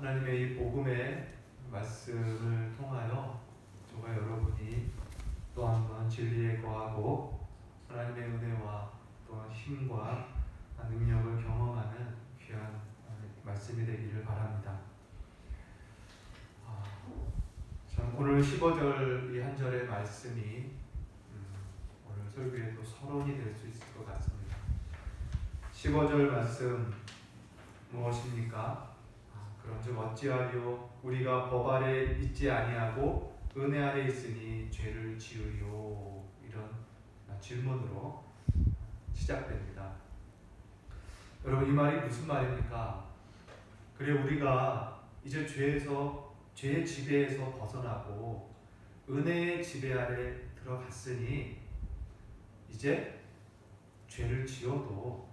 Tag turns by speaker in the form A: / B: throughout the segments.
A: 하나님의 이 복음의 말씀을 통하여 저와 여러분이 또 한 번 진리에 거하고 하나님의 은혜와 또한 힘과 능력을 경험하는 귀한 말씀이 되기를 바랍니다. 참 오늘 15절 이 한 절의 말씀이 오늘 설교에 또 서론이 될 수 있을 것 같습니다. 15절 말씀 무엇입니까? 그런즉 어찌하리요 우리가 법 아래 있지 아니하고 은혜 아래 있으니 죄를 지으리요. 이런 질문으로 시작됩니다. 여러분, 이 말이 무슨 말입니까? 그래, 우리가 이제 죄의 지배에서 벗어나고 은혜의 지배 아래 들어갔으니 이제 죄를 지어도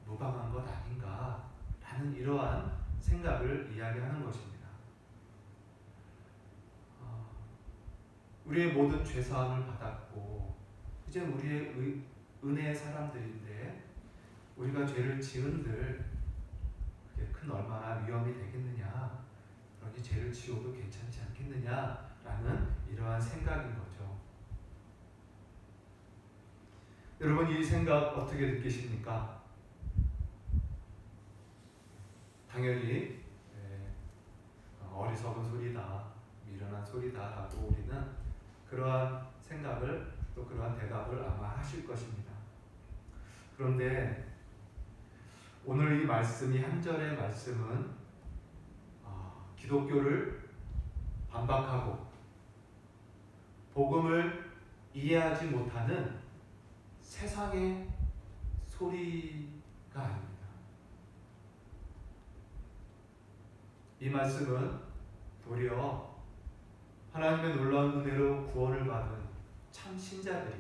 A: 무방한 것 아닌가 라는 이러한 생각을 이야기하는 것입니다. 우리의 모든 죄사함을 받았고 이제 우리의 은혜의 사람들인데 우리가 죄를 지은들 그게 큰 얼마나 위험이 되겠느냐, 그러니 죄를 지어도 괜찮지 않겠느냐라는 이러한 생각인 거죠. 여러분, 이 생각 어떻게 느끼십니까? 당연히 어리석은 소리다, 미련한 소리다라고 우리는 그러한 생각을 또 그러한 대답을 아마 하실 것입니다. 그런데 오늘 이 말씀이 한 절의 말씀은 기독교를 반박하고 복음을 이해하지 못하는 세상의 소리가 아닙니다. 이 말씀은 도리어 하나님의 놀라운 은혜로 구원을 받은 참 신자들이,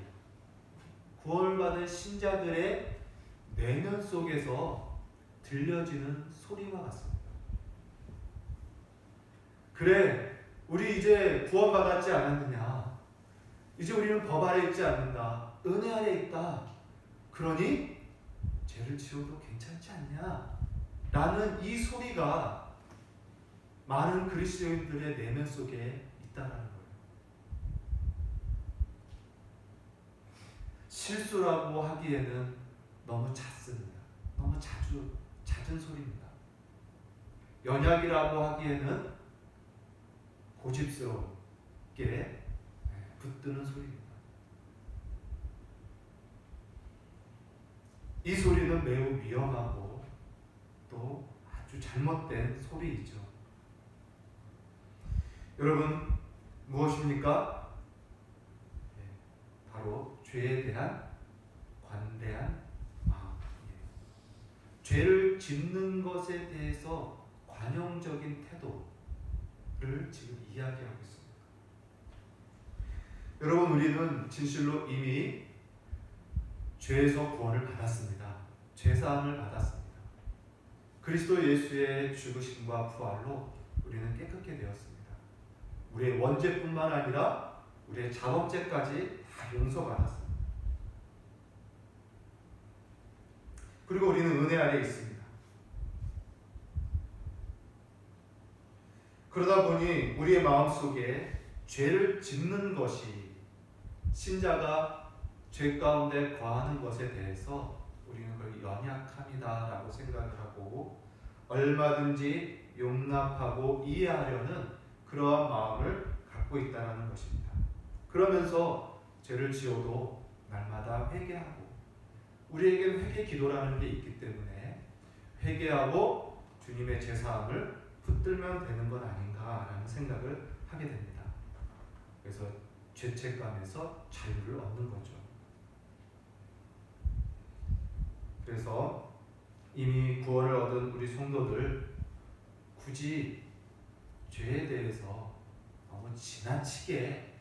A: 구원을 받은 신자들의 내면 속에서 들려지는 소리와 같습니다. 그래, 우리 이제 구원받았지 않았느냐? 이제 우리는 법 아래 있지 않는다. 은혜 아래 있다. 그러니 죄를 지어도 괜찮지 않냐? 라는 이 소리가 많은 그리스도인들의 내면 속에 있다라는 거예요. 실수라고 하기에는 너무 잦습니다. 너무 잦은 소리입니다. 연약이라고 하기에는 고집스럽게 붙드는 소리입니다. 이 소리는 매우 위험하고 또 아주 잘못된 소리이죠. 여러분, 무엇입니까? 바로 죄에 대한 관대한 마음이에요. 죄를 짓는 것에 대해서 관용적인 태도를 지금 이야기하고 있습니다. 여러분, 우리는 진실로 이미 죄에서 구원을 받았습니다. 죄사함을 받았습니다. 그리스도 예수의 죽으심과 부활로 우리는 깨끗게 되었습니다. 우리의 원죄뿐만 아니라 우리의 작업죄까지 다 용서받았습니다. 그리고 우리는 은혜 아래 있습니다. 그러다 보니 우리의 마음속에 죄를 짓는 것이, 신자가 죄 가운데 거하는 것에 대해서 우리는 그걸 연약함이다라고 생각을 하고 얼마든지 용납하고 이해하려는 그러한 마음을 갖고 있다는 것입니다. 그러면서 죄를 지어도 날마다 회개하고, 우리에게는 회개 기도라는 게 있기 때문에 회개하고 주님의 제사함을 붙들면 되는 것 아닌가라는 생각을 하게 됩니다. 그래서 죄책감에서 자유를 얻는 거죠. 그래서 이미 구원을 얻은 우리 성도들, 굳이 죄에 대해서 너무 지나치게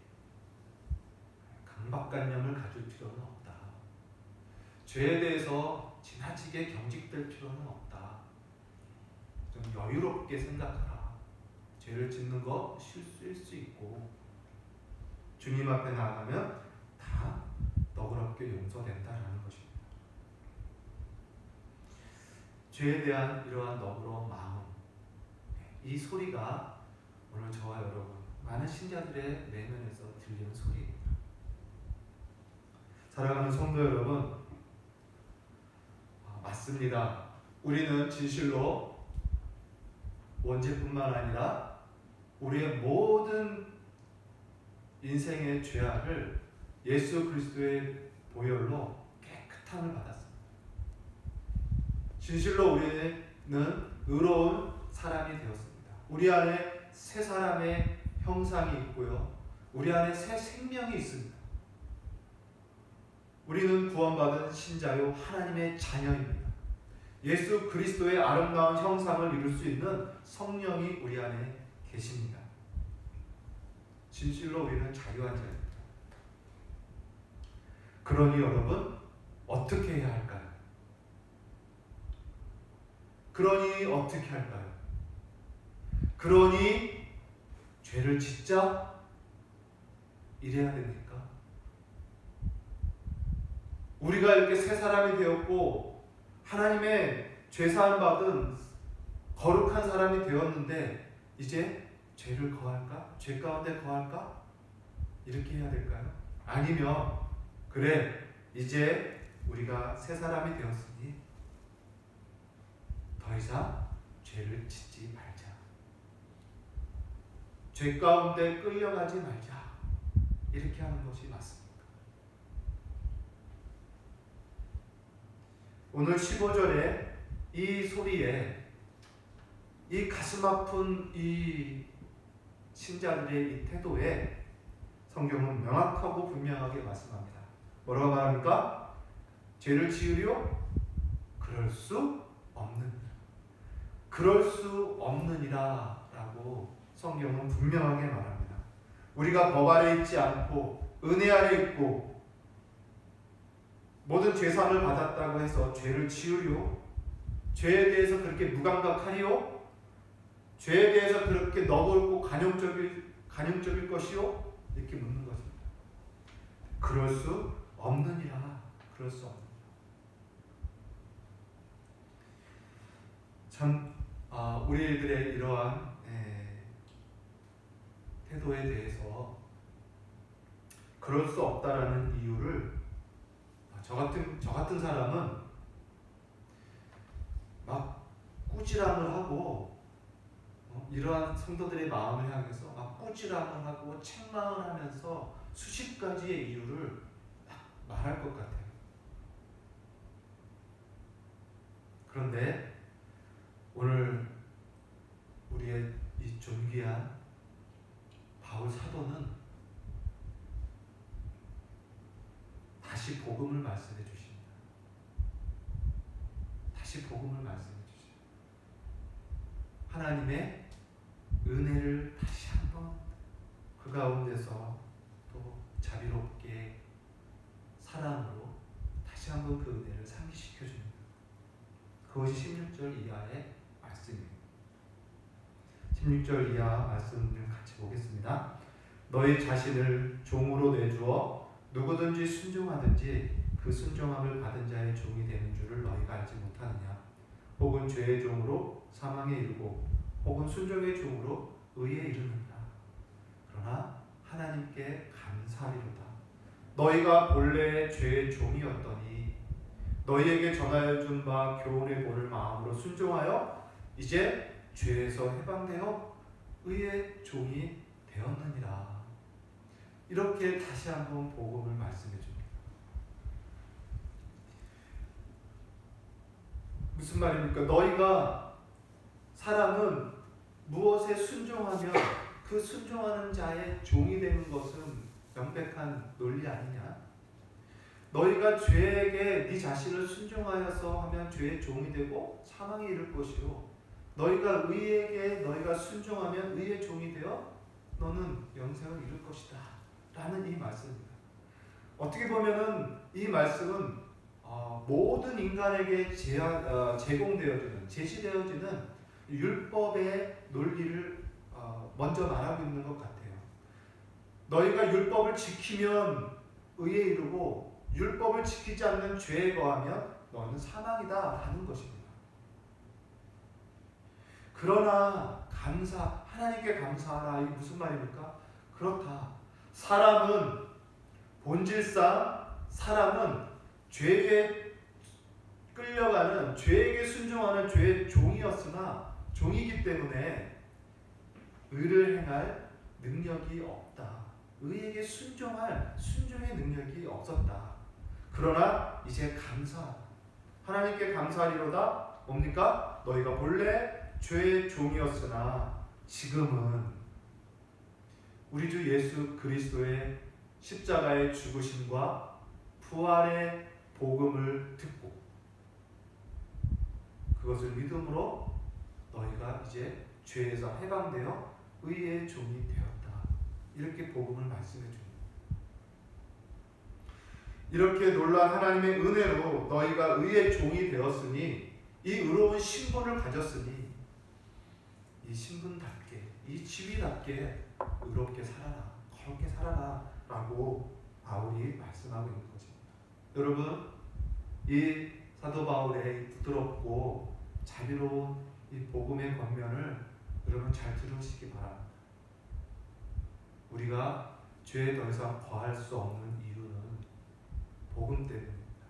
A: 강박관념을 가질 필요는 없다. 죄에 대해서 지나치게 경직될 필요는 없다. 좀 여유롭게 생각하라. 죄를 짓는 거 실수일 수 있고 주님 앞에 나아가면 다 너그럽게 용서된다라는 것입니다. 죄에 대한 이러한 너그러운 마음, 이 소리가 오늘 저와 여러분 많은 신자들의 내면에서 들리는 소리입니다. 사랑하는 성도 여러분, 맞습니다. 우리는 진실로 원죄뿐만 아니라 우리의 모든 인생의 죄악을 예수 그리스도의 보혈로 깨끗함을 받았습니다. 진실로 우리는 의로운 사람이 되었습니다. 우리 안에 새 사람의 형상이 있고요. 우리 안에 새 생명이 있습니다. 우리는 구원받은 신자요 하나님의 자녀입니다. 예수 그리스도의 아름다운 형상을 이룰 수 있는 성령이 우리 안에 계십니다. 진실로 우리는 자유한 자입니다. 그러니 여러분, 어떻게 해야 할까요? 그러니 죄를 짓자? 이래야 됩니까? 우리가 이렇게 새 사람이 되었고 하나님의 죄사함 받은 거룩한 사람이 되었는데 이제 죄를 거할까? 죄 가운데 거할까? 이렇게 해야 될까요? 아니면 그래, 이제 우리가 새 사람이 되었으니 더 이상 죄를 짓지 말자. 죄 가운데 끌려가지 말자. 이렇게 하는 것이 맞습니다. 오늘 15절에 이 소리에 이 가슴 아픈 이 신자들의 이 태도에 성경은 명확하고 분명하게 말씀합니다. 뭐라고 말합니까? 죄를 지으려? 그럴 수 없느니라 라고 성경은 분명하게 말합니다. 우리가 법 아래 있지 않고 은혜 아래 있고 모든 죄사함을 받았다고 해서 죄를 지으려? 죄에 대해서 그렇게 무감각하리요? 죄에 대해서 그렇게 너그럽고 간용적일 것이요? 이렇게 묻는 것입니다. 그럴 수 없느니라. 참 우리들의 이러한 태도에 대해서 그럴 수 없다라는 이유를 저 같은 사람은 막 꾸지람을 하고 이러한 성도들의 마음을 향해서 막 꾸지람을 하고 책망을 하면서 수십 가지의 이유를 막 말할 것 같아요. 그런데 오늘 우리의 이 존귀한 바울 사도는 다시 복음을 말씀해 주십니다. 하나님의 은혜를 다시 한번 그 가운데서 또 자비롭게 사랑으로 다시 한번 그 은혜를 상기시켜 줍니다. 그것이 16절 이하의 말씀입니다. 16절 이하 말씀을 같이 보겠습니다. 너희 자신을 종으로 내주어 누구든지 순종하든지 그 순종함을 받은 자의 종이 되는 줄을 너희가 알지 못하느냐? 혹은 죄의 종으로 사망에 이르고 혹은 순종의 종으로 의에 이르느니라. 그러나 하나님께 감사하리로다. 너희가 본래 죄의 종이었더니 너희에게 전하여 준 바 교훈의 본을 마음으로 순종하여 이제 죄에서 해방되어 의의 종이 되었느니라. 이렇게 다시 한번 복음을 말씀해 줍니다. 무슨 말입니까? 너희가 사람은 무엇에 순종하면 그 순종하는 자의 종이 되는 것은 명백한 논리 아니냐? 너희가 죄에게 네 자신을 순종하여서 하면 죄의 종이 되고 사망에 이를 것이요, 너희가 의에게 너희가 순종하면 의의 종이 되어 너는 영생을 이룰 것이다 라는 이 말씀입니다. 어떻게 보면은 이 말씀은 모든 인간에게 제공되어지는, 제시되어지는 율법의 논리를 먼저 말하고 있는 것 같아요. 너희가 율법을 지키면 의에 이르고 율법을 지키지 않는 죄에 거하면 너는 사망이다 하는 것입니다. 그러나 하나님께 감사하라. 이게 무슨 말입니까? 그렇다. 사람은 본질상 사람은 죄에 끌려가는, 죄에게 순종하는 죄의 종이기 때문에 의를 행할 능력이 없다. 의에게 순종할 순종의 능력이 없었다. 그러나 이제 감사하다. 하나님께 감사하리로다. 뭡니까? 너희가 본래 죄의 종이었으나 지금은 우리 주 예수 그리스도의 십자가의 죽으심과 부활의 복음을 듣고 그것을 믿음으로 너희가 이제 죄에서 해방되어 의의 종이 되었다. 이렇게 복음을 말씀해 줍니다. 이렇게 놀라운 하나님의 은혜로 너희가 의의 종이 되었으니 이 의로운 신분을 가졌으니 이 신분답게, 이 지위답게 의롭게 살아라, 거룩게 살아라 라고 바울이 말씀하고 있는 것입니다. 여러분, 이 사도 바울의 부드럽고 자비로운 이 복음의 권면을 여러분 잘 들으시기 바랍니다. 우리가 죄에 더 이상 거할 수 없는 이유는 복음 때문입니다.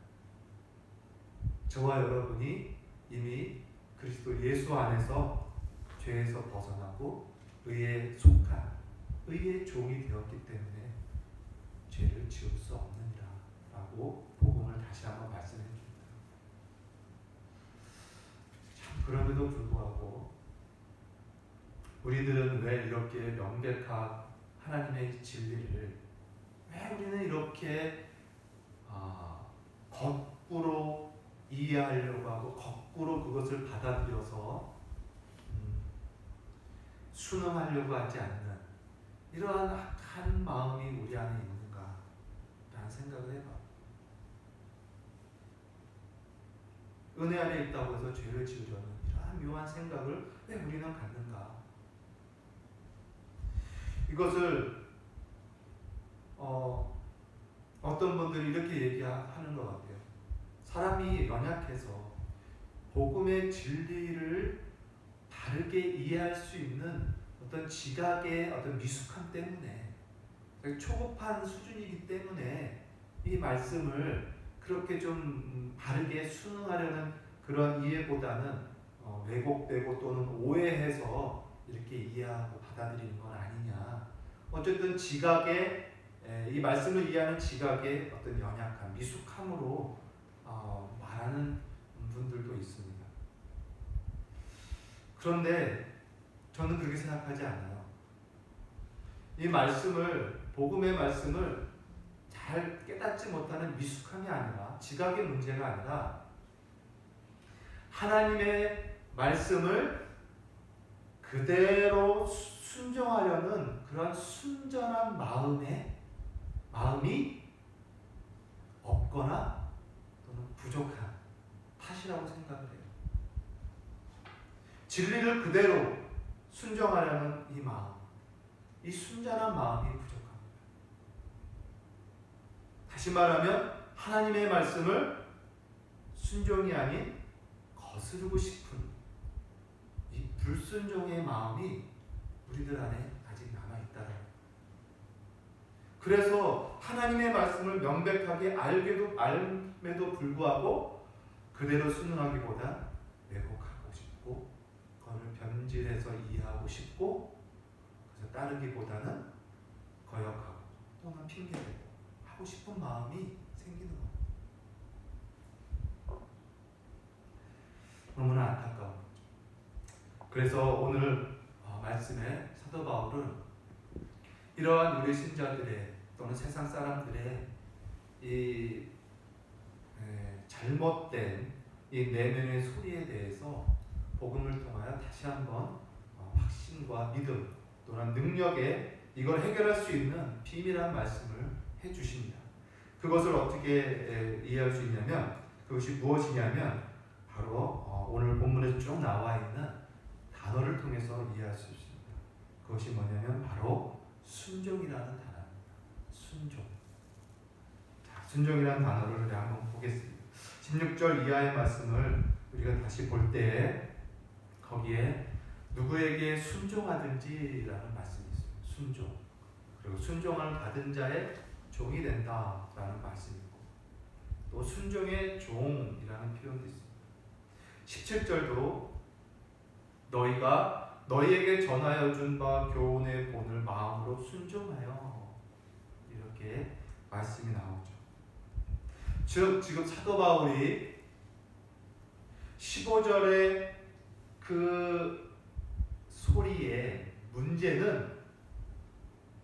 A: 저와 여러분이 이미 그리스도 예수 안에서 죄에서 벗어나고 의에 속한 의의 종이 되었기 때문에 죄를 지을 수 없느니라 라고 복음을 다시 한번 말씀해 줍니다. 참 그럼에도 불구하고 우리들은 왜 이렇게 명백한 하나님의 진리를 왜 우리는 이렇게 거꾸로 이해하려고 하고 거꾸로 그것을 받아들여서 순응하려고 하지 않는 이러한 악한 마음이 우리 안에 있는가 라는 생각을 해봐. 은혜 안에 있다고 해서 죄를 지으려는 이러한 묘한 생각을 왜 우리는 갖는가. 이것을 어떤 분들이 이렇게 얘기하는 것 같아요. 사람이 연약해서 복음의 진리를 다르게 이해할 수 있는 어떤 지각의 어떤 미숙함 때문에, 초급한 수준이기 때문에 이 말씀을 그렇게 좀 바르게 순응하려는 그런 이해보다는 왜곡되고 또는 오해해서 이렇게 이해하고 받아들이는 건 아니냐. 어쨌든 지각의 이 말씀을 이해하는 지각의 어떤 연약함, 미숙함으로 말하는 분들도 있습니다. 그런데 저는 그렇게 생각하지 않아요. 이 말씀을, 복음의 말씀을 잘 깨닫지 못하는 미숙함이 아니라, 지각의 문제가 아니라 하나님의 말씀을 그대로 순종하려는 그런 순전한 마음이 없거나 또는 부족한 탓이라고 생각을 해요. 진리를 그대로 순종하려는 이 마음, 이 순전한 마음이 부족합니다. 다시 말하면 하나님의 말씀을 순종이 아닌 거스르고 싶은 이 불순종의 마음이 우리들 안에 아직 남아있다는 거예요. 그래서 하나님의 말씀을 명백하게 알매도 불구하고 그대로 순응하기보다 왜곡하고 싶고 그걸 변질해서 이해하고 싶고, 그래서 따르기보다는 거역하고 또는 핑계대고 하고 싶은 마음이 생기는 거예요. 너무나 안타까운 거죠. 그래서 오늘 말씀에 사도 바울은 이러한 우리 신자들의 또는 세상 사람들의 이 잘못된 이 내면의 소리에 대해서 복음을 통하여 다시 한번 확신과 믿음 또는 능력에 이걸 해결할 수 있는 비밀한 말씀을 해주십니다. 그것을 어떻게 이해할 수 있냐면, 그것이 무엇이냐면 바로 오늘 본문에 쭉 나와 있는 단어를 통해서 이해할 수 있습니다. 그것이 뭐냐면 바로 순종이라는 단어입니다. 순종. 자, 순종이라는 단어를 우리 한번 보겠습니다. 16절 이하의 말씀을 우리가 다시 볼 때 거기에 누구에게 순종하든지라는 말씀이 있어요. 순종. 그리고 순종을 받은 자의 종이 된다라는 말씀이 있고, 또 순종의 종이라는 표현도 있습니다. 17절도 너희가 너희에게 전하여 준 바 교훈의 본을 마음으로 순종하여, 이렇게 말씀이 나오죠. 즉 지금 사도 바울이 15절의 그 소리의 문제는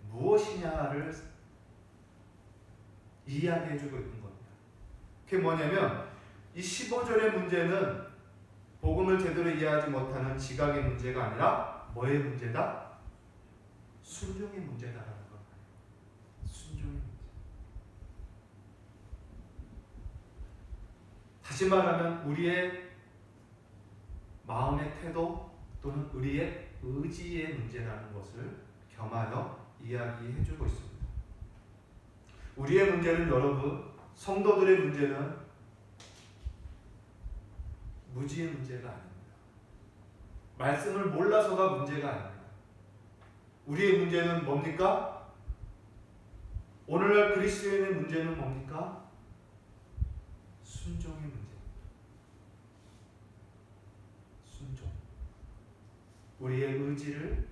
A: 무엇이냐를 이야기해주고 있는 겁니다. 그게 뭐냐면 이 15절의 문제는 복음을 제대로 이해하지 못하는 지각의 문제가 아니라 뭐의 문제다? 순종의 문제다라는 겁니다. 순종의 문제. 다시 말하면 우리의 마음의 태도 또는 우리의 의지의 문제라는 것을 겸하여 이야기해주고 있습니다. 우리의 문제는 여러분, 성도들의 문제는 무지의 문제가 아닙니다. 말씀을 몰라서가 문제가 아닙니다. 우리의 문제는 뭡니까? 오늘날 그리스도인의 문제는 뭡니까? 순종의 문제입니다. 순종. 우리의 의지를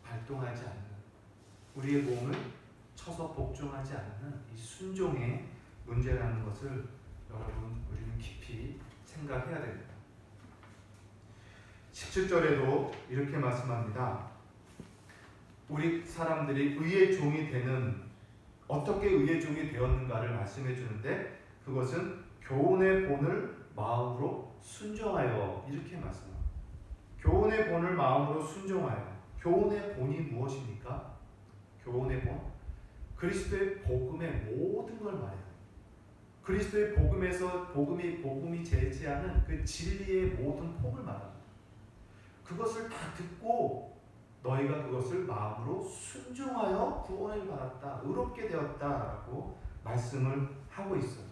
A: 발동하지 않는, 우리의 몸을 쳐서 복종하지 않는 이 순종의 문제라는 것을 여러분, 우리는 깊이 생각해야 됩니다. 17절에도 이렇게 말씀합니다. 우리 사람들이 의의 종이 되는, 어떻게 의의 종이 되었는가를 말씀해 주는데, 그것은 교훈의 본을 마음으로 순종하여, 이렇게 말씀합니다. 교훈의 본을 마음으로 순종하여. 교훈의 본이 무엇입니까? 교훈의 본, 그리스도의 복음의 모든 걸 말해요. 그리스도의 복음에서 복음이 제시하는 그 진리의 모든 폭을 말합니다. 그것을 다 듣고 너희가 그것을 마음으로 순종하여 구원을 받았다, 의롭게 되었다라고 말씀을 하고 있어요.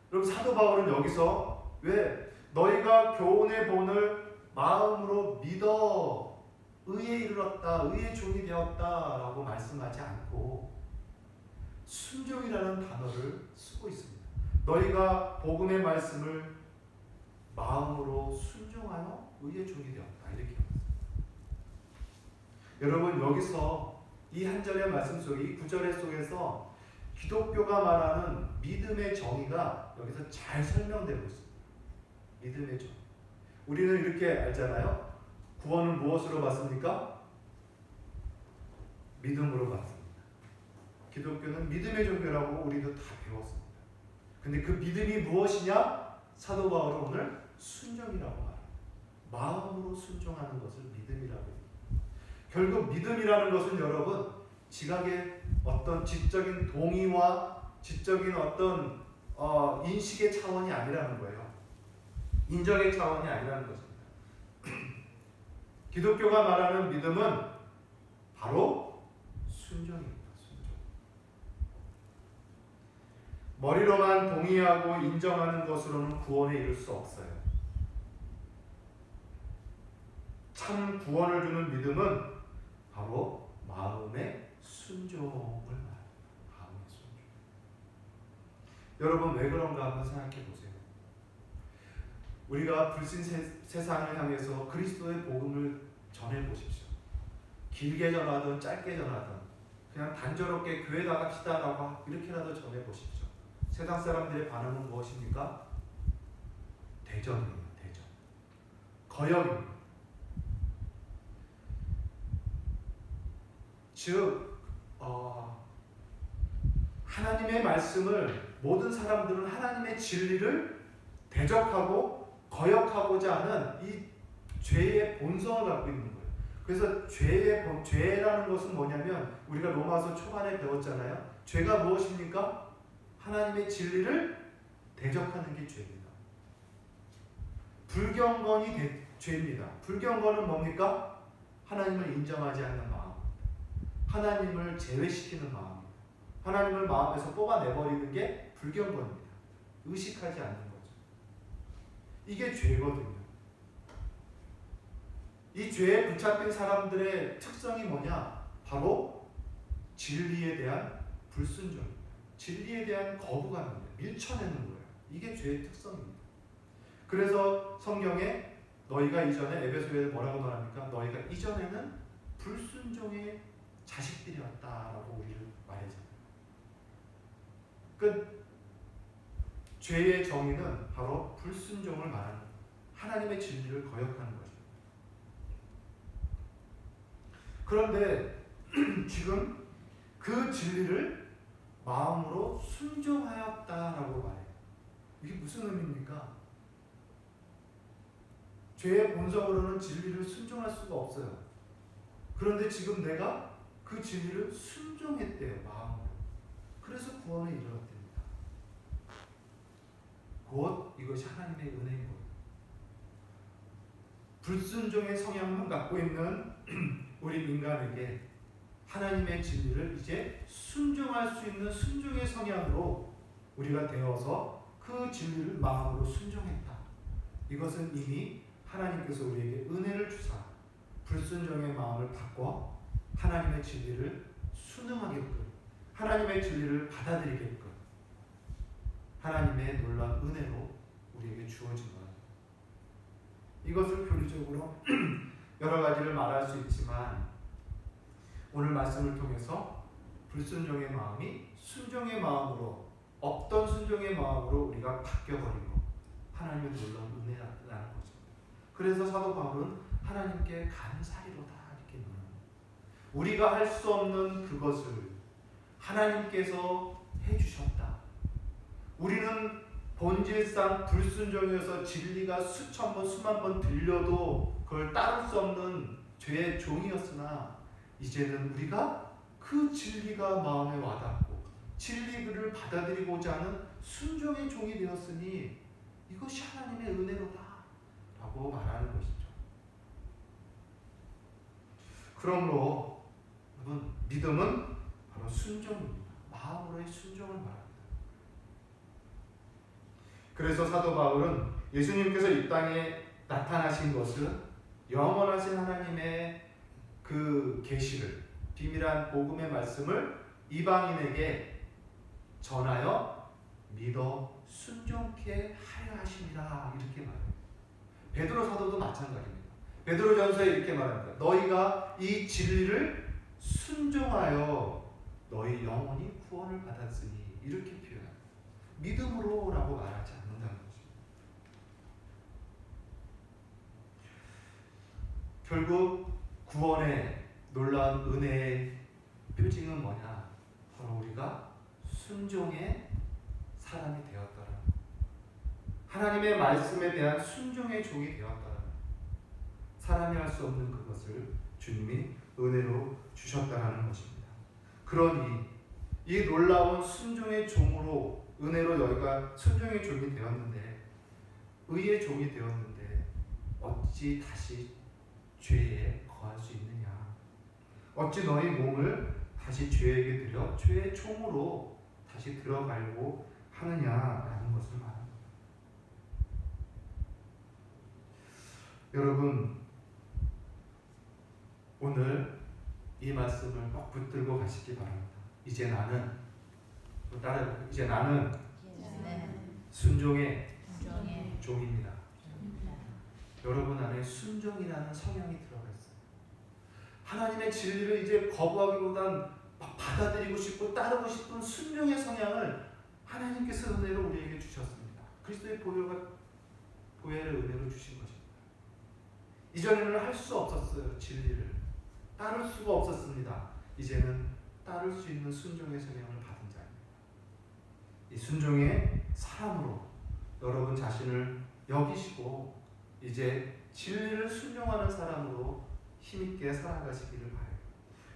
A: 그럼 사도 바울은 여기서 왜 너희가 교훈의 본을 마음으로 믿어 의에 이르렀다, 의의 종이 되었다라고 말씀하지 않고 순종이라는 단어를 쓰고 있습니다. 너희가 복음의 말씀을 마음으로 순종하여 의의 종이 되었다, 이렇게 합니다. 여러분, 여기서 이 한 절의 말씀 속에, 이 구절의 속에서 기독교가 말하는 믿음의 정의가 여기서 잘 설명되고 있습니다. 믿음의 정. 우리는 이렇게 알잖아요. 구원은 무엇으로 받습니까? 믿음으로 받습니다. 기독교는 믿음의 종교라고 우리도 다 배웠습니다. 근데 그 믿음이 무엇이냐? 사도 바울은 오늘 순종이라고 말합니다. 마음으로 순종하는 것을 믿음이라고 합니다. 결국 믿음이라는 것은 여러분, 지각의 어떤 지적인 동의와 지적인 어떤 인식의 차원이 아니라는 거예요. 인정의 차원이 아니라는 것입니다. 기독교가 말하는 믿음은 바로 순종입니다. 순종. 머리로만 동의하고 인정하는 것으로는 구원에 이를 수 없어요. 참 구원을 주는 믿음은 바로 마음의 순종을 말합니다. 마음의 순종. 여러분, 왜 그런가 한번 생각해 보세요. 우리가 불신 세상을 향해서 그리스도의 복음을 전해 보십시오. 길게 전하든 짧게 전하든 그냥 단조롭게 교회 나갑시다라고 이렇게라도 전해 보십시오. 세상 사람들의 반응은 무엇입니까? 대전입니다. 대전. 거역입니다. 즉 하나님의 말씀을, 모든 사람들은 하나님의 진리를 대적하고 거역하고자 하는 이 죄의 본성을 갖고 있는 거예요. 그래서 죄라는 것은 뭐냐면, 우리가 로마서 초반에 배웠잖아요. 죄가 무엇입니까? 하나님의 진리를 대적하는 게 죄입니다. 불경건이 죄입니다. 불경건은 뭡니까? 하나님을 인정하지 않는 마음, 하나님을 제외시키는 마음, 하나님을 마음에서 뽑아내버리는 게 불경건입니다. 의식하지 않는 거죠. 이게 죄거든요. 이 죄에 붙잡힌 사람들의 특성이 뭐냐? 바로 진리에 대한 불순종, 진리에 대한 거부감입니다. 밀쳐내는 거예요. 이게 죄의 특성입니다. 그래서 성경에 너희가 이전에 에베소에 뭐라고 말합니까? 너희가 이전에는 불순종의 자식들이었다라고 우리를 말해줘요. 그 죄의 정의는 바로 불순종을 말하는 하나님의 진리를 거역하는 거죠. 그런데 지금 그 진리를 마음으로 순종하였다라고 말해요. 이게 무슨 의미입니까? 죄의 본성으로는 진리를 순종할 수가 없어요. 그런데 지금 내가 그 진리를 순종했대요. 마음으로. 그래서 구원에 이르렀답니다. 곧 이것이 하나님의 은혜인 거예요. 불순종의 성향만 갖고 있는 우리 인간에게 하나님의 진리를 이제 순종할 수 있는 순종의 성향으로 우리가 되어서 그 진리를 마음으로 순종했다. 이것은 이미 하나님께서 우리에게 은혜를 주사 불순종의 마음을 바꿔 하나님의 진리를 순응하게끔, 하나님의 진리를 받아들이게끔 하나님의 놀라운 은혜로 우리에게 주어진 것. 이것을 교리적으로 여러 가지를 말할 수 있지만 오늘 말씀을 통해서 불순종의 마음이 순종의 마음으로, 없던 순종의 마음으로 우리가 바뀌어버린 것, 하나님의 놀라운 은혜라는 거죠. 그래서 사도 바울은 하나님께 감사리로다 이렇게 말합니다. 우리가 할 수 없는 그것을 하나님께서 해주셨다. 우리는 본질상 불순종이어서 진리가 수천 번 수만 번 들려도 그걸 따를 수 없는 죄의 종이었으나 이제는 우리가 그 진리가 마음에 와닿고 진리를 받아들이고자 하는 순종의 종이 되었으니 이것이 하나님의 은혜로다 라고 말하는 것이죠. 그러므로 여러분, 믿음은 바로 순종입니다. 마음으로의 순종을 말합니다. 그래서 사도 바울은 예수님께서 이 땅에 나타나신 것은 영원하신 하나님의 그 계시를, 비밀한 복음의 말씀을 이방인에게 전하여 믿어 순종케 하려 하심이라 이렇게 말해요. 베드로 사도도 마찬가지입니다. 베드로전서에 이렇게 말합니다. 너희가 이 진리를 순종하여 너희 영혼이 구원을 받았으니 이렇게 표현합니다. 믿음으로라고 말하지 않는다는 것입니다. 결국 구원의 놀라운 은혜의 표징은 뭐냐? 바로 우리가 순종의 사람이 되었다라는, 하나님의 말씀에 대한 순종의 종이 되었다라는, 사람이 할 수 없는 그것을 주님이 은혜로 주셨다라는 것입니다. 그러니 이 놀라운 순종의 종으로 은혜로 너희가 순종의 종이 되었는데, 의의 종이 되었는데 어찌 다시 죄에 거할 수 있느냐? 어찌 너희 몸을 다시 죄에게 드려 죄의 총으로 다시 들어가려고 하느냐라는 것을 말합니다. 여러분, 오늘 이 말씀을 꼭 붙들고 가시기 바랍니다. 이제 나는 순종의 종입니다. 여러분 안에 순종이라는 성향이 들어가 있어요. 하나님의 진리를 이제 거부하기보단 받아들이고 싶고 따르고 싶은 순종의 성향을 하나님께서 은혜로 우리에게 주셨습니다. 그리스도의 보혈의 은혜로 주신 것입니다. 이전에는 할 수 없었어요. 진리를 따를 수가 없었습니다. 이제는 따를 수 있는 순종의 성향을 받은 자입니다. 이 순종의 사람으로 여러분 자신을 여기시고 이제 진리를 순종하는 사람으로 힘있게 살아가시기를 바라요.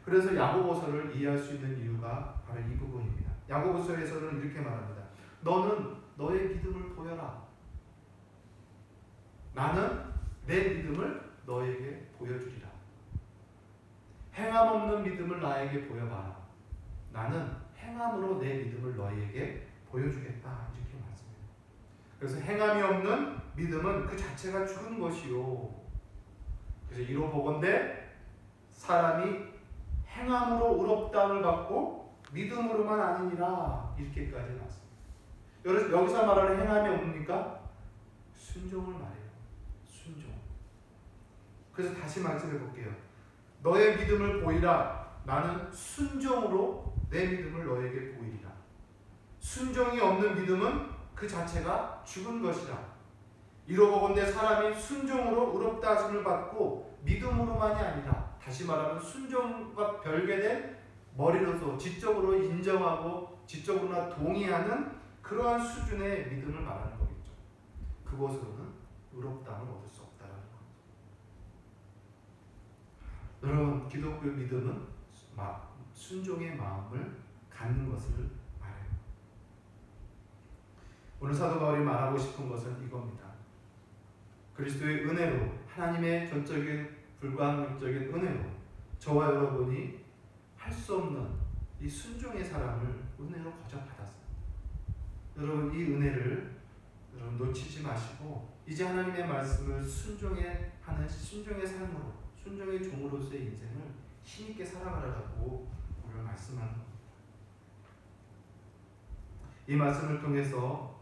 A: 그래서 야고보서를 이해할 수 있는 이유가 바로 이 부분입니다. 야고보서에서는 이렇게 말합니다. 너는 너의 믿음을 보여라. 나는 내 믿음을 너에게 보여주리라. 행함 없는 믿음을 나에게 보여봐라. 나는 행함으로 내 믿음을 너희에게 보여주겠다. 이렇게 말씀해요. 그래서 행함이 없는 믿음은 그 자체가 죽은 것이요. 그래서 이로 보건대 사람이 행함으로 의롭다함을 받고 믿음으로만 아니니라 이렇게까지 나왔습니다. 여기서 말하는 행함이 뭡니까? 순종을 말해요. 순종. 그래서 다시 말씀해 볼게요. 너의 믿음을 보이라. 나는 순종으로 내 믿음을 너에게 보이리라. 순종이 없는 믿음은 그 자체가 죽은 것이라. 이로 보건대 사람이 순종으로 의롭다 하심을 받고 믿음으로만이 아니라, 다시 말하면 순종과 별개된 머리로서 지적으로 인정하고 지적으로나 동의하는 그러한 수준의 믿음을 말하는 거겠죠. 그것으로는 의롭다함을 얻을 수 없다는 겁니다. 여러분, 기독교 믿음은 순종의 마음을 갖는 것을 말해요. 오늘 사도 바울이 말하고 싶은 것은 이겁니다. 그리스도의 은혜로, 하나님의 전적인 불가항력적인 은혜로 저와 여러분이 할 수 없는 이 순종의 사랑을 은혜로 거저 받았습니다. 여러분, 이 은혜를 여러분 놓치지 마시고 이제 하나님의 말씀을 순종하는 순종의 삶으로, 순종의 종으로서의 인생을 힘있게 살아가라고 오늘 말씀하는 겁니다. 이 말씀을 통해서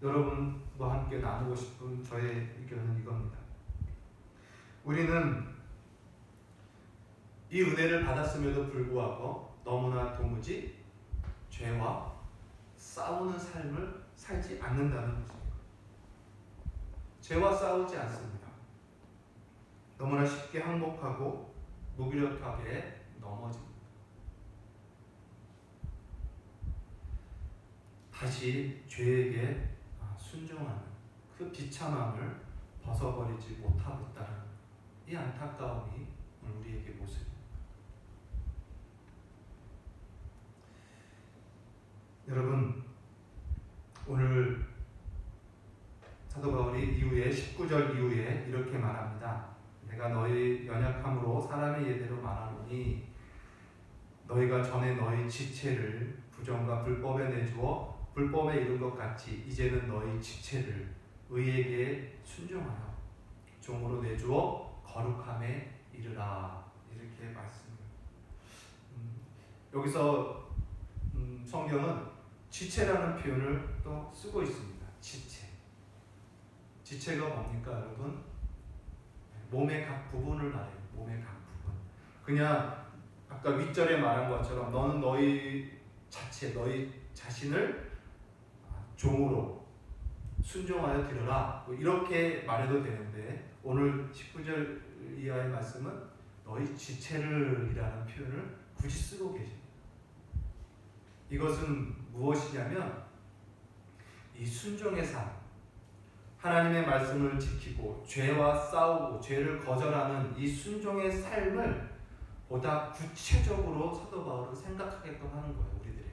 A: 여러분과 함께 나누고 싶은 저의 의견은 이겁니다. 우리는 이 은혜를 받았음에도 불구하고 너무나 도무지 죄와 싸우는 삶을 살지 않는다는 것입니다. 죄와 싸우지 않습니다. 너무나 쉽게 항복하고 무기력하게 넘어집니다. 다시 죄에게 순종하는 그 비참함을 벗어버리지 못하고 있다는 이 안타까움이 오늘 우리에게 모습입니다. 여러분, 오늘 사도 바울이 이후에 19절 이후에 이렇게 말합니다. 내가 너희 연약함으로 사람의 예대로 말하노니 너희가 전에 너희 지체를 부정과 불법에 내주어 불법에 이른 것 같이 이제는 너희 지체를 의에게 순종하여 종으로 내주어 거룩함에 이르라. 이렇게 말씀을 여기서 성경은 지체라는 표현을 또 쓰고 있습니다. 지체가 뭡니까 여러분? 몸의 각 부분을 말해요. 몸의 각 부분. 그냥 아까 윗절에 말한 것처럼 너는 너희 자체, 너희 자신을 종으로 순종하여 드려라, 이렇게 말해도 되는데 오늘 19절 이하의 말씀은 너희 지체를 이라는 표현을 굳이 쓰고 계십니다. 이것은 무엇이냐면 이 순종의 삶, 하나님의 말씀을 지키고 죄와 싸우고 죄를 거절하는 이 순종의 삶을 보다 구체적으로 사도 바울은 생각하게끔 하는 거예요. 우리들에게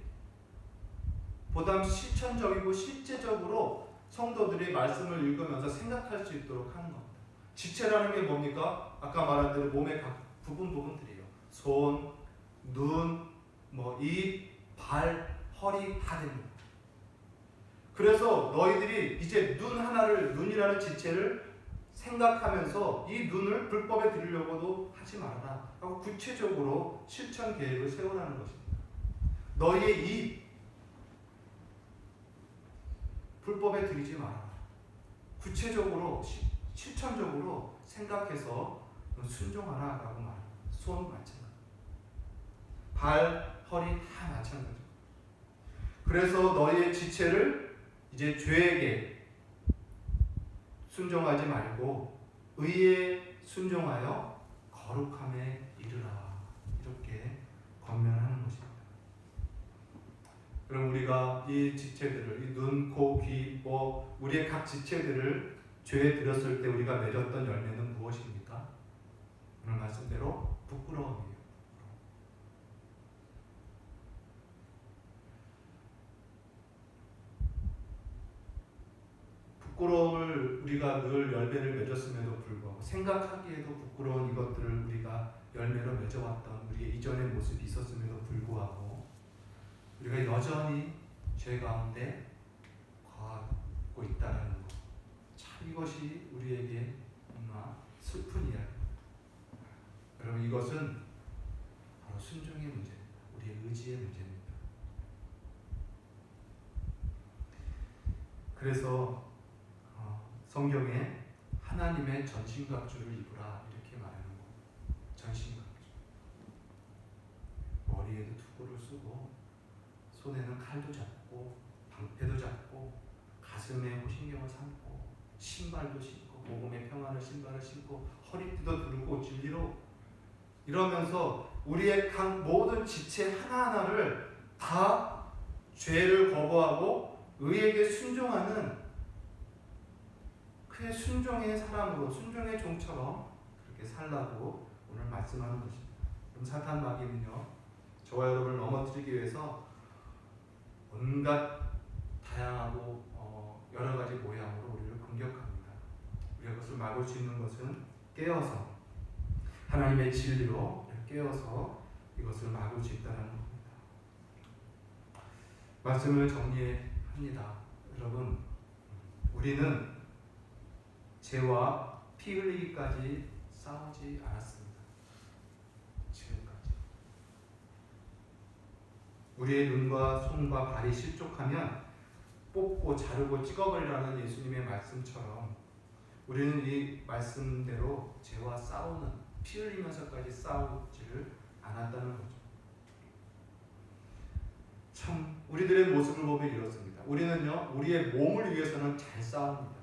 A: 보다 실천적이고 실제적으로 성도들이 말씀을 읽으면서 생각할 수 있도록 하는 겁니다. 지체라는 게 뭡니까? 아까 말한 대로 몸의 각 부분들이에요. 손, 눈, 입, 발, 허리 다 됩니다. 그래서 너희들이 이제 눈이라는 지체를 생각하면서 이 눈을 불법에 들이려고도 하지 말아라 하고 구체적으로 실천 계획을 세우라는 것입니다. 너희의 입 불법에 들이지 말아라. 구체적으로 실천적으로 생각해서 순종하라 라고 말합니다. 손 마찬가지, 발, 허리 다 마찬가지. 그래서 너희의 지체를 이제 죄에게 순종하지 말고 의에 순종하여 거룩함에 이르라, 이렇게 권면하는 것입니다. 그럼 우리가 이 지체들을, 이 눈, 코, 귀, 우리의 각 지체들을 죄에 들였을 때 우리가 맺었던 열매는 무엇입니까? 오늘 말씀대로 부끄러움이에요. 부끄러움을 우리가 늘 열매를 맺었음에도 불구하고 생각하기에도 부끄러운 이것들을 우리가 열매로 맺어왔던 우리의 이전의 모습이 있었음에도 불구하고 우리가 여전히 죄 가운데 거하고 있다는 것, 참 이것이 우리에게 정말 슬픈 이야기입니다. 이것은 바로 순종의 문제입니다. 우리의 의지의 문제입니다. 그래서 성경에 하나님의 전신갑주를 입으라 이렇게 말하는 거예요. 전신갑주. 머리에도 투구를 쓰고 손에는 칼도 잡고 방패도 잡고 가슴에 호신경을 삼고 신발도 신고 복음의 평안을 신발을 신고 허리띠도 두르고 진리로 이러면서 우리의 모든 지체 하나하나를 다 죄를 거부하고 의에게 순종하는 그의 순종의 사람으로 순종의 종처럼 그렇게 살라고 오늘 말씀하는 것입니다. 그럼 사탄 마귀는요 저와 여러분을 넘어뜨리기 위해서 온갖 다양하고 여러 가지 모양으로 우리를 공격합니다. 우리가 그것을 막을 수 있는 것은 깨어서 하나님의 진리로 깨어서 이것을 막을 수 있다는 겁니다. 말씀을 정리합니다. 여러분, 우리는 죄와 피 흘리기까지 싸우지 않았습니다. 지금까지. 우리의 눈과 손과 발이 실족하면 뽑고 자르고 찍어버리라는 예수님의 말씀처럼 우리는 이 말씀대로 죄와 싸우는 피 흘리면서까지 싸우지를 않았다는 거죠. 참 우리들의 모습을 보면 이렇습니다. 우리는요 우리의 몸을 위해서는 잘 싸웁니다.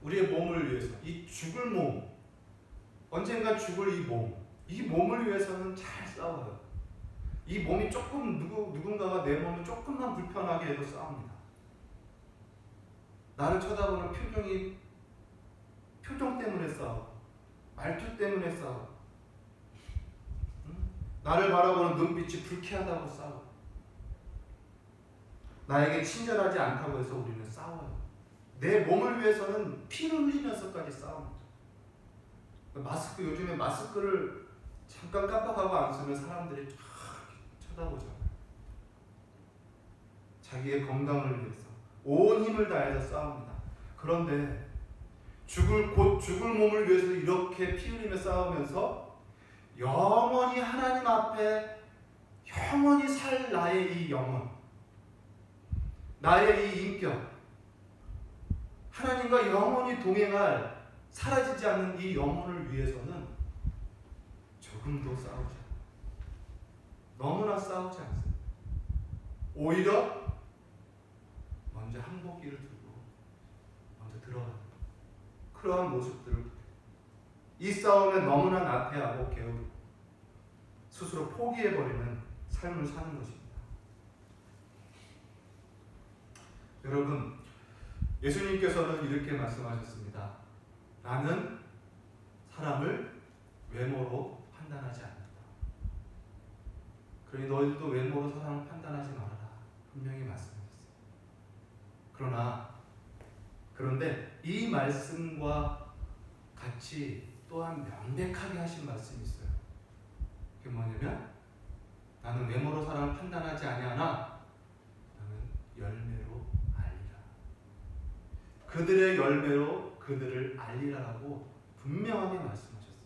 A: 우리의 몸을 위해서 이 죽을 몸 언젠가 죽을 이 몸을 위해서는 잘 싸워요. 이 몸이 조금 누군가가 내 몸을 조금만 불편하게 해도 싸웁니다. 나를 쳐다보는 표정 때문에 싸워. 말투 때문에 싸워. 나를 바라보는 눈빛이 불쾌하다고 싸워. 나에게 친절하지 않다고 해서 우리는 싸워요. 내 몸을 위해서는 피를 흘리면서까지 싸웁니다. 요즘에 마스크를 잠깐 깜빡하고 안 쓰면 사람들이 쫙 쳐다보잖아요. 자기의 건강을 위해서 온 힘을 다해서 싸웁니다. 그런데 곧 죽을 몸을 위해서 이렇게 피 흘리며 싸우면서 영원히 하나님 앞에 영원히 살 나의 이 영혼, 나의 이 인격, 하나님과 영원히 동행할 사라지지 않는 이 영혼을 위해서는 조금도 싸우지 않아요. 너무나 싸우지 않습니다. 오히려 먼저 항복기를 들고 먼저 들어가는 그러한 모습들을 이 싸움에 너무나 나태하고 게으르고 스스로 포기해버리는 삶을 사는 것입니다. 여러분, 예수님께서는 이렇게 말씀하셨습니다. 나는 사람을 외모로 판단하지 않는다. 그러니 너희들도 외모로 사람을 판단하지 말아라. 분명히 말씀하셨어요. 그런데 이 말씀과 같이 또한 명백하게 하신 말씀이 있어요. 그게 뭐냐면 나는 외모로 사람을 판단하지 아니하나 나는 열매로 알리라. 그들의 열매로 그들을 알리라라고 분명하게 말씀하셨어요.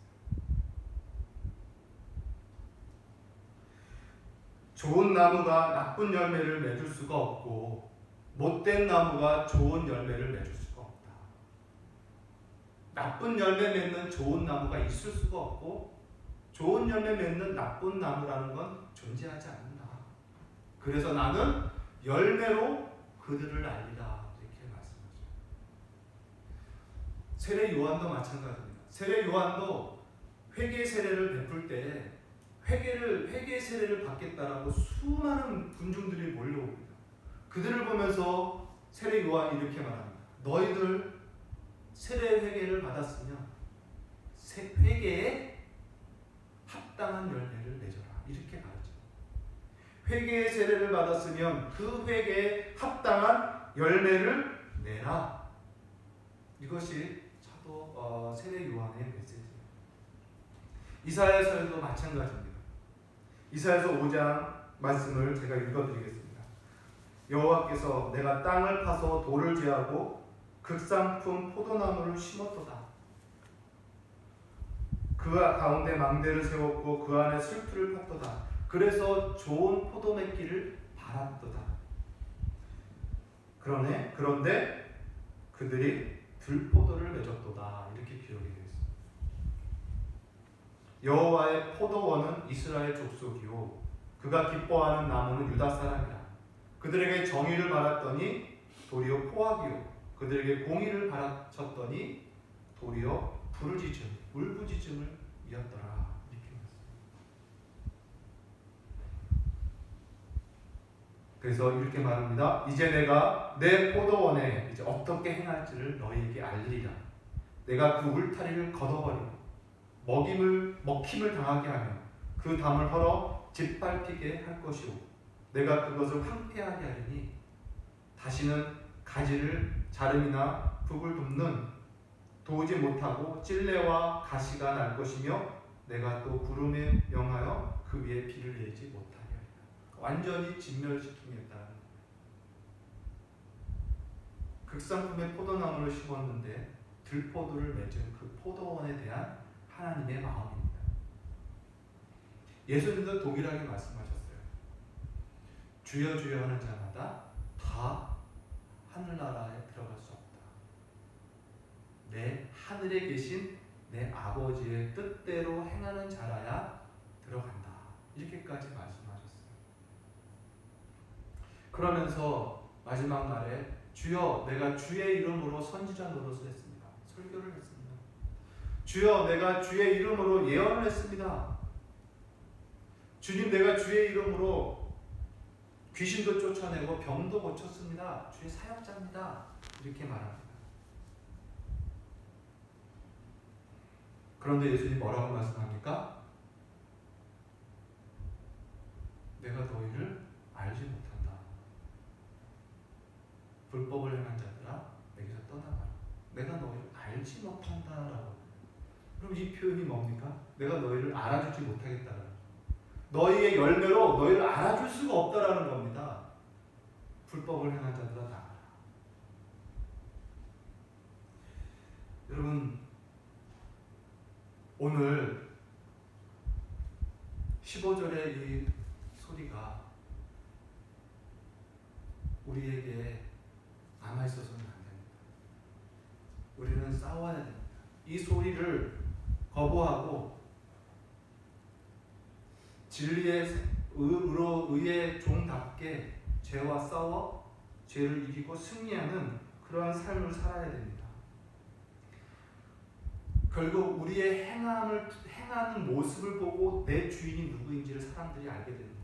A: 좋은 나무가 나쁜 열매를 맺을 수가 없고 못된 나무가 좋은 열매를 맺을 수가 없다. 나쁜 열매 맺는 좋은 나무가 있을 수가 없고 좋은 열매 맺는 나쁜 나무라는 건 존재하지 않는다. 그래서 나는 열매로 그들을 알리라 이렇게 말씀하죠. 세례 요한도 마찬가지입니다. 세례 요한도 회개 세례를 베풀 때 회개 세례를 받겠다라고 수많은 군중들이 몰려옵니다. 그들을 보면서 세례 요한이 이렇게 말합니다. 너희들 세례 회개를 받았으면 회개에 합당한 열매를 맺어라. 이렇게 가르쳐. 회개의 세례를 받았으면 그 회개에 합당한 열매를 내라. 이것이 사도 세례 요한의 메시지입니다. 이사야서에도 마찬가지입니다. 이사야서 5장 말씀을 제가 읽어드리겠습니다. 여호와께서 내가 땅을 파서 돌을 제하고 극상품 포도나무를 심었도다. 그 가운데 망대를 세웠고 그 안에 슬프를 팠도다. 그래서 좋은 포도 맺기를 바랐도다. 그런데 그들이 들포도를 맺었도다. 이렇게 기록이 되어 있습니다. 여호와의 포도원은 이스라엘 족속이요 그가 기뻐하는 나무는 유다 사람이라. 그들에게 정의를 바랐더니 도리어 포악이요 그들에게 공의를 바라쳤더니 도리어 부르짖음, 울부짖음을 이었더라. 이렇게 말씀합니다. 그래서 이렇게 말합니다. 이제 내가 내 포도원에 이제 어떻게 행할지를 너희에게 알리리라. 내가 그 울타리를 걷어버리고 먹힘을 당하게 하며 그 담을 헐어 짓밟히게 할 것이요 내가 그것을 황폐하게 하리니 다시는 가지를 자름이나 북을 돕는 도우지 못하고 찔레와 가시가 날 것이며 내가 또 구름에 명하여 그 위에 비를 내지 못하게 하리라. 완전히 진멸시키겠다는 극상품의 포도나무를 심었는데 들포도를 맺은 그 포도원에 대한 하나님의 마음입니다. 예수님도 동일하게 말씀하셨어요. 주여 주여 하는 자마다 다 하늘나라에 들어갈 수 없다. 내 하늘에 계신 내 아버지의 뜻대로 행하는 자라야 들어간다. 이렇게까지 말씀하셨어요. 그러면서 마지막 날에 주여 내가 주의 이름으로 선지자 노릇을 했습니다. 설교를 했습니다. 주여 내가 주의 이름으로 예언을 했습니다. 주님 내가 주의 이름으로 귀신도 쫓아내고 병도 고쳤습니다. 주의 사역자입니다. 이렇게 말합니다. 그런데 예수님 뭐라고 말씀합니까? 내가 너희를 알지 못한다. 불법을 행한 자들아 내게서 떠나가라. 내가 너희를 알지 못한다라고. 그럼 이 표현이 뭡니까? 내가 너희를 알아주지 못하겠다라는 거죠. 너희의 열매로 너희를 알아줄 수가 없다라는 겁니다. 불법을 행한 자들아 나가라. 여러분 오늘 15절의 이 소리가 우리에게 남아있어서는 안 됩니다. 우리는 싸워야 됩니다. 이 소리를 거부하고 진리의 의의 종답게 죄와 싸워 죄를 이기고 승리하는 그러한 삶을 살아야 됩니다. 결국 우리의 행하는 모습을 보고 내 주인이 누구인지를 사람들이 알게 되는 거예요.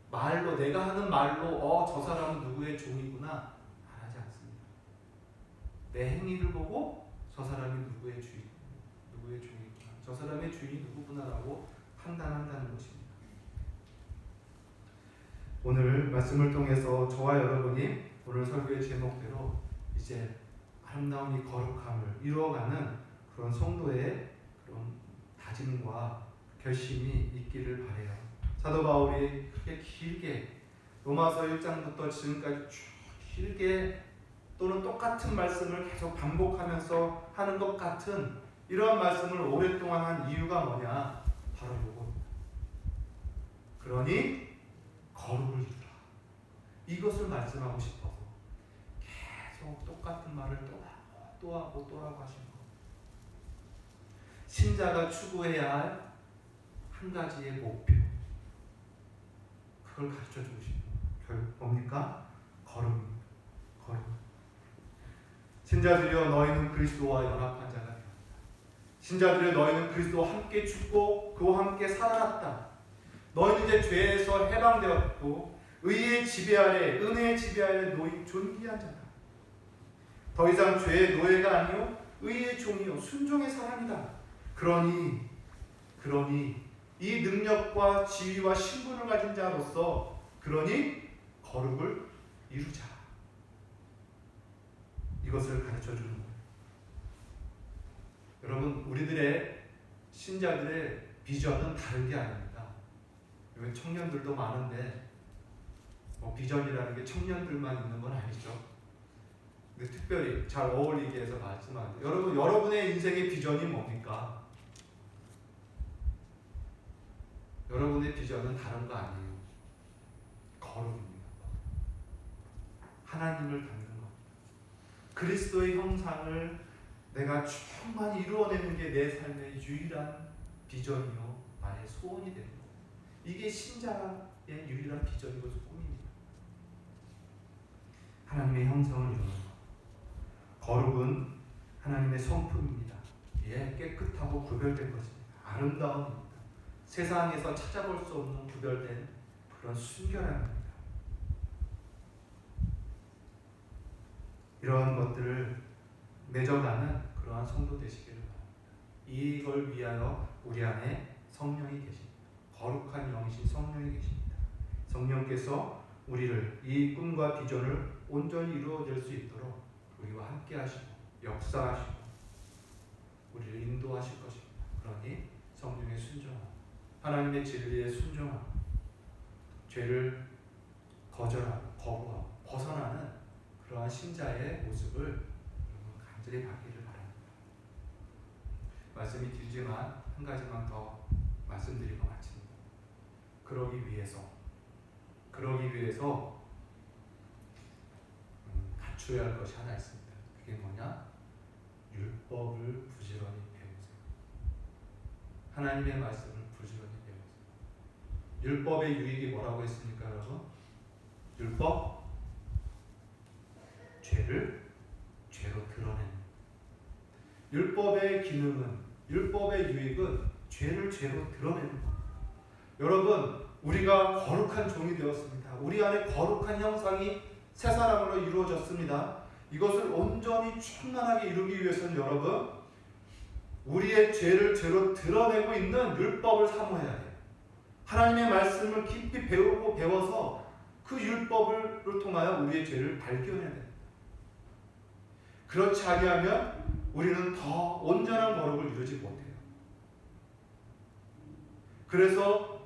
A: 말로 내가 하는 말로 저 사람은 누구의 종이구나 말하지 않습니다. 내 행위를 보고 저 사람이 누구의 종이구나, 저 사람의 주인이 누구구나라고 판단한다는 것입니다. 오늘 말씀을 통해서 저와 여러분이 오늘 설교의 제목대로 이제 아름다운 이 거룩함을 이루어가는 그런 성도의 그런 다짐과 결심이 있기를 바라요. 사도 바울이 그렇게 길게 로마서 1장부터 지금까지 쭉 길게 또는 똑같은 말씀을 계속 반복하면서 하는 것 같은 이러한 말씀을 오랫동안 한 이유가 뭐냐? 바로 이겁니다. 그러니 거룩을 이루라. 이것을 말씀하고 싶어서 계속 똑같은 말을 또 하고 하시는 것. 신자가 추구해야 할 한 가지의 목표. 그걸 가르쳐주고 싶은 결국 뭡니까? 거룩입니다. 거룩. 신자들이여 너희는 그리스도와 연합한 자가 되었다. 신자들이여 너희는 그리스도와 함께 죽고 그와 함께 살아났다. 너희는 이제 죄에서 해방되었고 의의 지배 아래 은혜의 지배 아래 놓인 존귀한 자다. 더 이상 죄의 노예가 아니요 의의 종이요 순종의 사람이다. 그러니 이 능력과 지위와 신분을 가진 자로서 그러니 거룩을 이루자. 이것을 가르쳐주는 거예요. 여러분 우리들의 신자들의 비전은 다른 게 아닙니다. 여기 청년들도 많은데 비전이라는 게 청년들만 있는 건 아니죠. 근데 특별히 잘 어울리게 해서 말씀하는데, 여러분, 여러분의 인생의 비전이 뭡니까? 여러분의 비전은 다른 거 아니에요. 거룩입니다. 하나님을 닮는 것. 그리스도의 형상을 내가 충만히 이루어내는 게 내 삶의 유일한 비전이요, 나의 소원이 되는 거예요. 이게 신자의 유일한 비전이고 꿈입니다. 하나님의 형상을 이루는 것. 거룩은 하나님의 성품입니다. 예, 깨끗하고 구별된 것입니다. 아름다움입니다. 세상에서 찾아볼 수 없는 구별된 그런 순결함입니다. 이러한 것들을 맺어가는 그러한 성도 되시기를 바랍니다. 이걸 위하여 우리 안에 성령이 계십니다. 거룩한 영이신 성령이 계십니다. 성령께서 우리를 이 꿈과 비전을 온전히 이루어질 수 있도록 우리와 함께 하시고 역사하시고 우리를 인도하실 것입니다. 그러니 성령의 순종함, 하나님의 진리에 순종함, 죄를 거절하고 거부하고 벗어나는 그러한 신자의 모습을 여러분 간절히 받기를 바랍니다. 말씀이 길지만 한 가지만 더 말씀드리고 마칩니다. 그러기 위해서 갖춰야 할 것이 하나 있습니다. 그게 뭐냐? 율법을 부지런히 배우세요. 하나님의 말씀을 부지런히 배우세요. 율법의 유익이 뭐라고 했습니까, 여러분? 율법, 죄를 죄로 드러내는. 율법의 기능은, 율법의 유익은 죄를 죄로 드러내는 것. 여러분, 우리가 거룩한 종이 되었습니다. 우리 안에 거룩한 형상이 새 사람으로 이루어졌습니다. 이것을 온전히 충만하게 이루기 위해서는 여러분, 우리의 죄를 죄로 드러내고 있는 율법을 사모해야 돼요. 하나님의 말씀을 깊이 배우고 배워서 그 율법을 통하여 우리의 죄를 발견해야 돼요. 그렇지 아니하면 우리는 더 온전한 거룩을 이루지 못해요. 그래서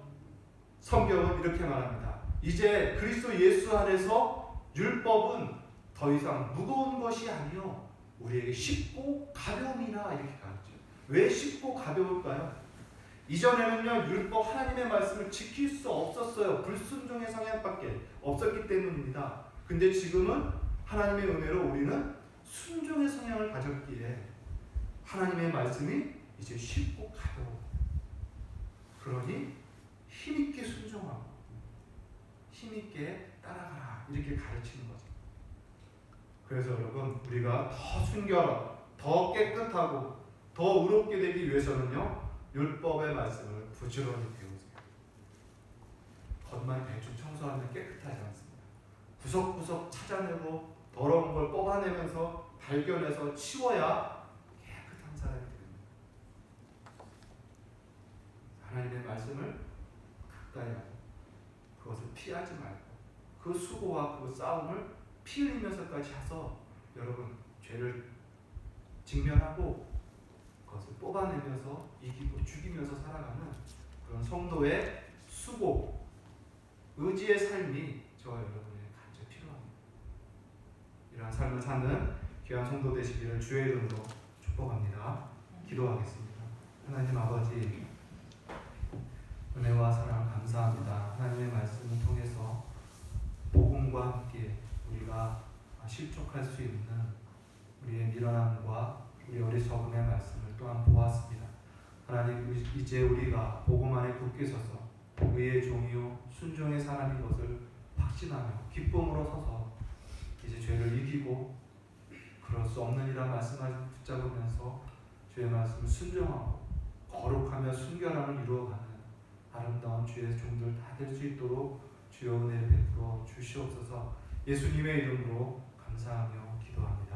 A: 성경은 이렇게 말합니다. 이제 그리스도 예수 안에서 율법은 더 이상 무거운 것이 아니요 우리에게 쉽고 가벼움이라, 이렇게 가르쳐요. 왜 쉽고 가벼울까요? 이전에는요, 율법 하나님의 말씀을 지킬 수 없었어요. 불순종의 성향밖에 없었기 때문입니다. 근데 지금은 하나님의 은혜로 우리는 순종의 성향을 가졌기에 하나님의 말씀이 이제 쉽고 가벼워. 그러니 힘있게 순종하고 힘있게 따라가라, 이렇게 가르치는 거죠. 그래서 여러분, 우리가 더 순결하고 더 깨끗하고 더 의롭게 되기 위해서는요, 율법의 말씀을 부지런히 배우세요. 겉만 대충 청소하면 깨끗하지 않습니다. 구석구석 찾아내고 더러운 걸 뽑아내면서 발견해서 치워야 깨끗한 사람이 됩니다. 하나님의 말씀을 가까이 하고 그것을 피하지 말고 그 수고와 그 싸움을 피 흘리면서까지 해서 여러분 죄를 직면하고 그것을 뽑아내면서 이기고 죽이면서 살아가는 그런 성도의 수고, 의지의 삶이 저와 여러분에게 간절히 필요합니다. 이러한 삶을 사는 귀한 성도 되시기를 주의 이름으로 축복합니다. 기도하겠습니다. 하나님 아버지, 은혜와 사랑 감사합니다. 하나님의 말씀을 통해서 복음과 함께 우리가 실족할 수 있는 우리의 미련함과 우리 어리석음의 말씀을 또한 보았습니다. 하나님, 이제 우리가 복음 안에 굳게 서서 의의 종이요 순종의 사람인 것을 확신하며 기쁨으로 서서 이제 죄를 이기고 그럴 수 없느니라 말씀을 붙잡으면서 주의 말씀을 순종하고 거룩하며 순결함을 이루어가는 아름다운 주의 종들 다 될 수 있도록 주여 은혜를 베풀어 주시옵소서. 예수님의 이름으로 감사하며 기도합니다.